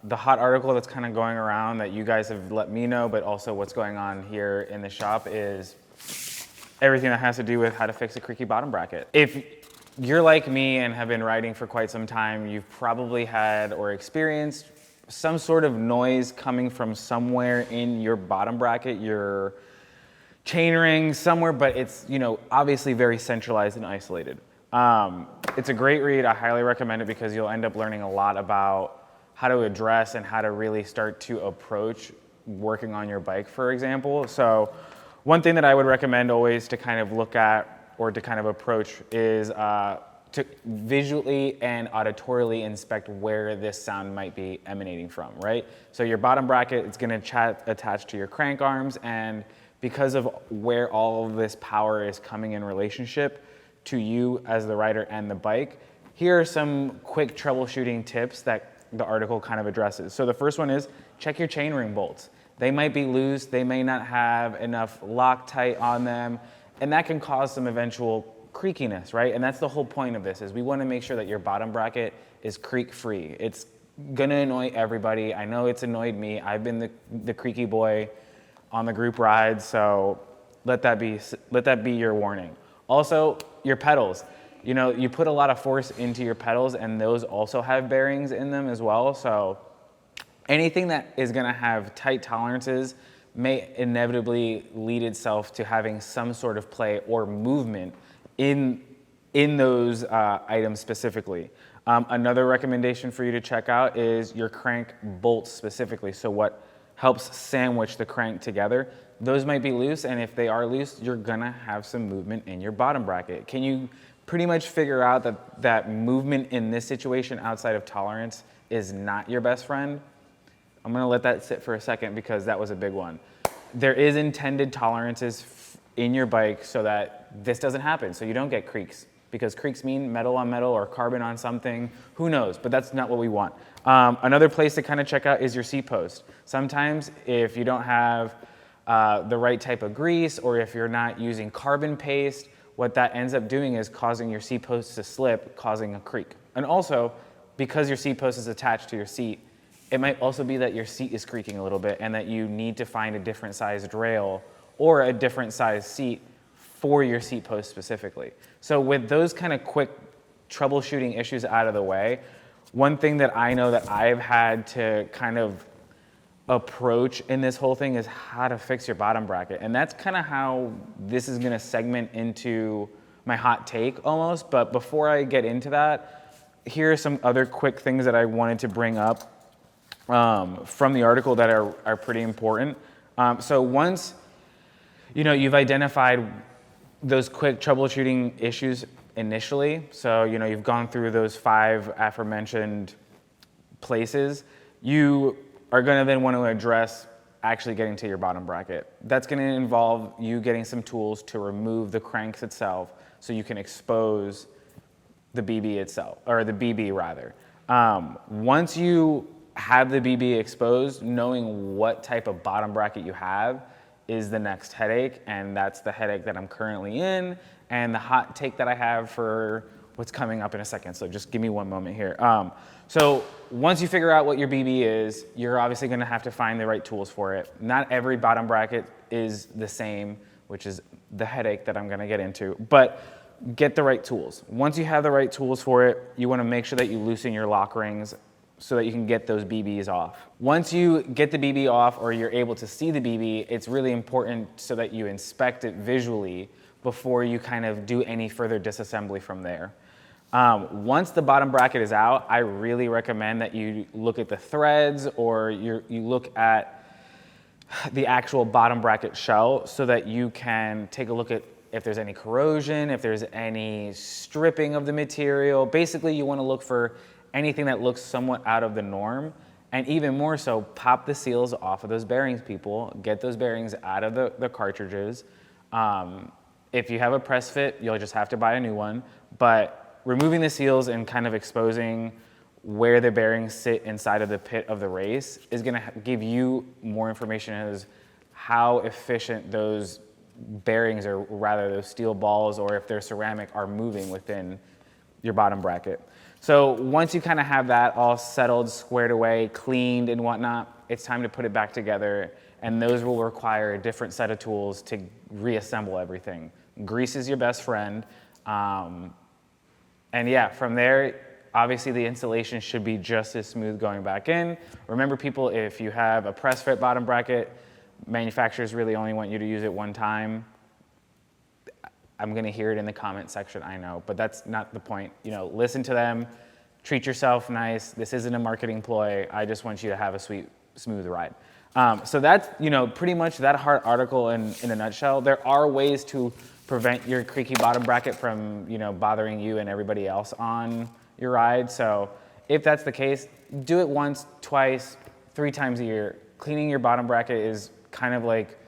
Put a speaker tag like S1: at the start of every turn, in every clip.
S1: The hot article that's kind of going around that you guys have let me know, but also what's going on here in the shop is everything that has to do with how to fix a creaky bottom bracket. If you're like me and have been riding for quite some time, you've probably had or experienced some sort of noise coming from somewhere in your bottom bracket, your chainring, somewhere, but it's, you know, obviously very centralized and isolated. It's a great read. I highly recommend it because you'll end up learning a lot about how to address and how to really start to approach working on your bike, for example. So one thing that I would recommend always to kind of look at or to kind of approach is to visually and auditorily inspect where this sound might be emanating from, right? So your bottom bracket, it's gonna attach to your crank arms, and because of where all of this power is coming in relationship to you as the rider and the bike, here are some quick troubleshooting tips that the article kind of addresses. So the first one is check your chainring bolts. They might be loose, they may not have enough Loctite on them, and that can cause some eventual creakiness, right? And that's the whole point of this, is we want to make sure that your bottom bracket is creak free. It's gonna annoy everybody. I know it's annoyed me. I've been the creaky boy on the group rides, so let that be your warning. Also, your pedals. You know, you put a lot of force into your pedals, and those also have bearings in them as well. So anything that is gonna have tight tolerances may inevitably lead itself to having some sort of play or movement in those items specifically. Another recommendation for you to check out is your crank bolts specifically. So what helps sandwich the crank together. Those might be loose, and if they are loose, you're gonna have some movement in your bottom bracket. Can you pretty much figure out that movement in this situation outside of tolerance is not your best friend? I'm gonna let that sit for a second because that was a big one. There is intended tolerances in your bike so that this doesn't happen, so you don't get creaks, because creaks mean metal on metal or carbon on something, who knows, but that's not what we want. Another place to kind of check out is your seat post. Sometimes if you don't have the right type of grease, or if you're not using carbon paste, what that ends up doing is causing your seat post to slip, causing a creak. And also, because your seat post is attached to your seat, it might also be that your seat is creaking a little bit and that you need to find a different sized rail or a different sized seat for your seat post specifically. So with those kind of quick troubleshooting issues out of the way, one thing that I know that I've had to kind of approach in this whole thing is how to fix your bottom bracket. And that's kind of how this is gonna segment into my hot take almost. But before I get into that, here are some other quick things that I wanted to bring up from the article that are pretty important. So once you've identified those quick troubleshooting issues initially, so you've gone through those 5 aforementioned places, you are going to then want to address actually getting to your bottom bracket. That's going to involve you getting some tools to remove the cranks itself so you can expose the BB itself, or the BB rather. Once you have the BB exposed, knowing what type of bottom bracket you have is the next headache, and that's the headache that I'm currently in and the hot take that I have for what's coming up in a second. So just give me one moment here. So once you figure out what your BB is, you're obviously gonna have to find the right tools for it. Not every bottom bracket is the same, which is the headache that I'm gonna get into, but get the right tools. Once you have the right tools for it, you wanna make sure that you loosen your lock rings so that you can get those BBs off. Once you get the BB off, or you're able to see the BB, it's really important so that you inspect it visually before you kind of do any further disassembly from there. Once the bottom bracket is out, I really recommend that you look at the threads, or you look at the actual bottom bracket shell so that you can take a look at if there's any corrosion, if there's any stripping of the material. Basically, you want to look for anything that looks somewhat out of the norm, and even more so, pop the seals off of those bearings, people. Get those bearings out of the cartridges. If you have a press fit, you'll just have to buy a new one, but removing the seals and kind of exposing where the bearings sit inside of the pit of the race is gonna give you more information as how efficient those bearings, or rather those steel balls, or if they're ceramic, are moving within your bottom bracket. So once you kind of have that all settled, squared away, cleaned and whatnot, it's time to put it back together. And those will require a different set of tools to reassemble everything. Grease is your best friend. And yeah, from there, obviously the installation should be just as smooth going back in. Remember people, if you have a press fit bottom bracket, manufacturers really only want you to use it one time. I'm gonna hear it in the comment section, I know, but that's not the point. You know, listen to them, treat yourself nice. This isn't a marketing ploy. I just want you to have a sweet, smooth ride. So that's, you know, pretty much that hard article in a nutshell. There are ways to prevent your creaky bottom bracket from, you know, bothering you and everybody else on your ride. So if that's the case, do it once, twice, 3 times a year. Cleaning your bottom bracket is kind of like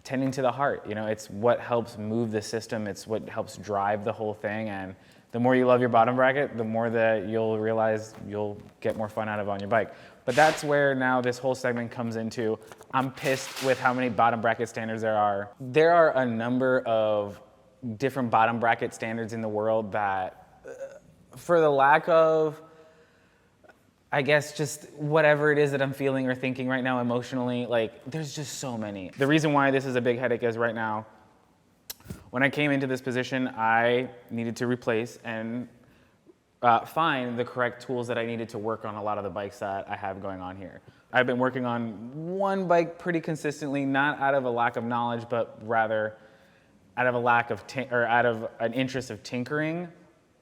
S1: tending to the heart. You know, it's what helps move the system. It's what helps drive the whole thing. And the more you love your bottom bracket, the more that you'll realize you'll get more fun out of it on your bike. But that's where now this whole segment comes into. I'm pissed with how many bottom bracket standards there are. There are a number of different bottom bracket standards in the world that, for the lack of, I guess, just whatever it is that I'm feeling or thinking right now emotionally, like, there's just so many. The reason why this is a big headache is right now, when I came into this position, I needed to replace and find the correct tools that I needed to work on a lot of the bikes that I have going on here. I've been working on one bike pretty consistently, not out of a lack of knowledge, but rather out of a lack of, out of an interest of tinkering.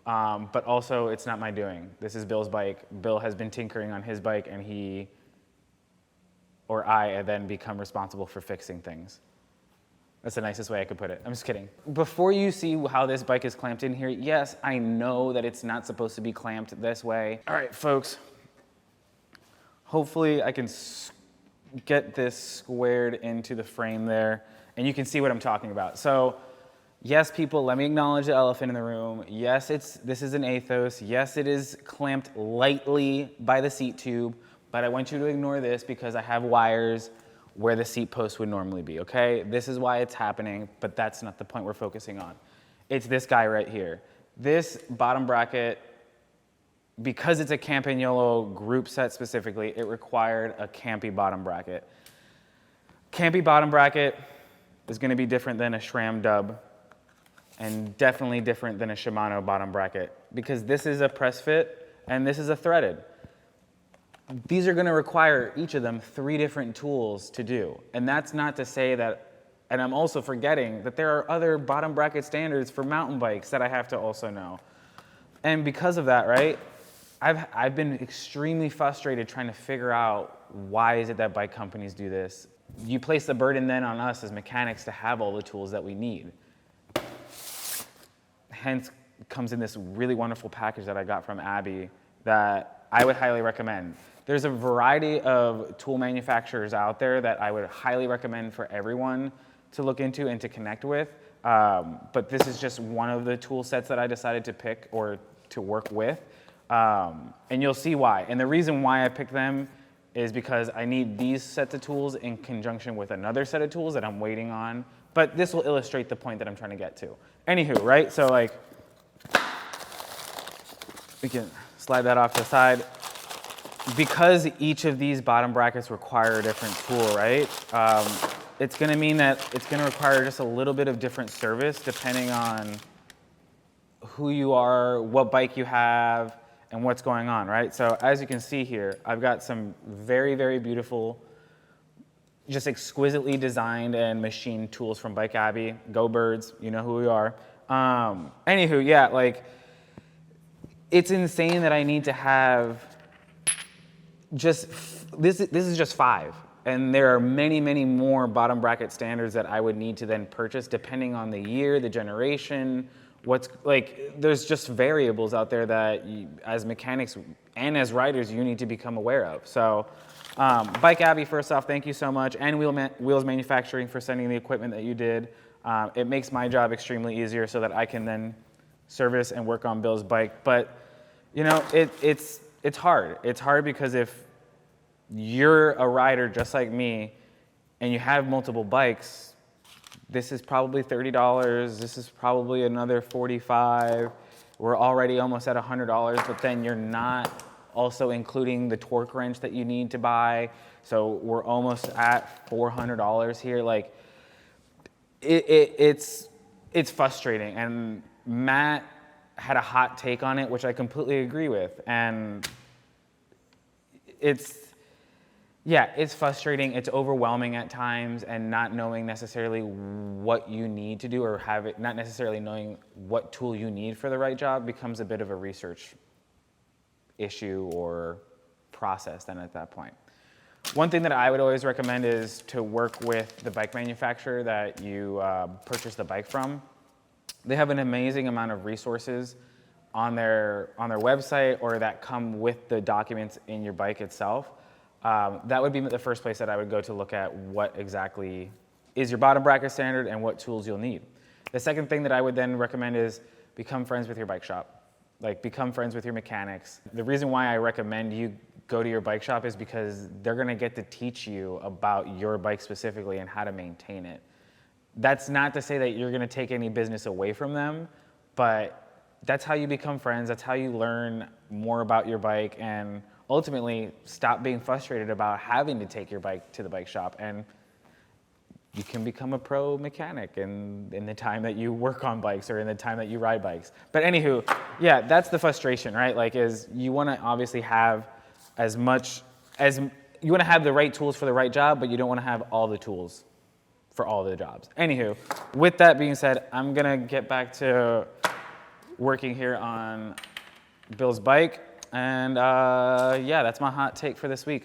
S1: But also, it's not my doing. This is Bill's bike. Bill has been tinkering on his bike, and he or I then become responsible for fixing things. That's the nicest way I could put it. I'm just kidding. Before you see how this bike is clamped in here, yes, I know that it's not supposed to be clamped this way. All right, folks. Hopefully, I can get this squared into the frame there, and you can see what I'm talking about. So, yes, people, let me acknowledge the elephant in the room. Yes, this is an Athos. Yes, it is clamped lightly by the seat tube, but I want you to ignore this because I have wires where the seat post would normally be, okay? This is why it's happening, but that's not the point we're focusing on. It's this guy right here. This bottom bracket, because it's a Campagnolo group set specifically, it required a Campy bottom bracket. Campy bottom bracket is gonna be different than a SRAM dub, and definitely different than a Shimano bottom bracket, because this is a press fit and this is a threaded. These are gonna require, each of them, 3 different tools to do. And that's not to say that, and I'm also forgetting that there are other bottom bracket standards for mountain bikes that I have to also know. And because of that, right, I've been extremely frustrated trying to figure out why is it that bike companies do this. You place the burden then on us as mechanics to have all the tools that we need. Hence comes in this really wonderful package that I got from Abby that I would highly recommend. There's a variety of tool manufacturers out there that I would highly recommend for everyone to look into and to connect with. But this is just one of the tool sets that I decided to pick or to work with. And you'll see why. And the reason why I picked them is because I need these sets of tools in conjunction with another set of tools that I'm waiting on. But this will illustrate the point that I'm trying to get to. Anywho, right? So like, we can slide that off to the side. Because each of these bottom brackets require a different tool, right? It's gonna mean that it's gonna require just a little bit of different service depending on who you are, what bike you have, and what's going on, right? So as you can see here, I've got some very, very beautiful, just exquisitely designed and machined tools from Bike Abbey. Go Birds, you know who we are. Anywho, yeah, like, it's insane that I need to have just, this is just 5. And there are many, many more bottom bracket standards that I would need to then purchase depending on the year, the generation, what's, like, there's just variables out there that you, as mechanics and as riders, you need to become aware of. So Bike Abbey, first off, thank you so much. And Wheels Manufacturing for sending the equipment that you did. It makes my job extremely easier so that I can then service and work on Bill's bike. But, you know, it's hard. It's hard because if you're a rider just like me and you have multiple bikes, this is probably $30. This is probably another $45. we're already almost at $100, but then you're not also including the torque wrench that you need to buy. So we're almost at $400 here. Like it's frustrating. And Matt had a hot take on it, which I completely agree with. And it's frustrating. It's overwhelming at times, and not knowing necessarily what you need to do, or not necessarily knowing what tool you need for the right job becomes a bit of a research issue or process then at that point. One thing that I would always recommend is to work with the bike manufacturer that you purchase the bike from. They have an amazing amount of resources on their website, or that come with the documents in your bike itself. That would be the first place that I would go to look at what exactly is your bottom bracket standard and what tools you'll need. The second thing that I would then recommend is become friends with your bike shop. Like, become friends with your mechanics. The reason why I recommend you go to your bike shop is because they're gonna get to teach you about your bike specifically and how to maintain it. That's not to say that you're gonna take any business away from them, but that's how you become friends. That's how you learn more about your bike, and ultimately stop being frustrated about having to take your bike to the bike shop, and you can become a pro mechanic in the time that you work on bikes or in the time that you ride bikes. But anywho, yeah, that's the frustration, right? Like, is you wanna obviously have you wanna have the right tools for the right job, but you don't wanna have all the tools for all the jobs. Anywho, with that being said, I'm gonna get back to working here on Bill's bike. And yeah, that's my hot take for this week.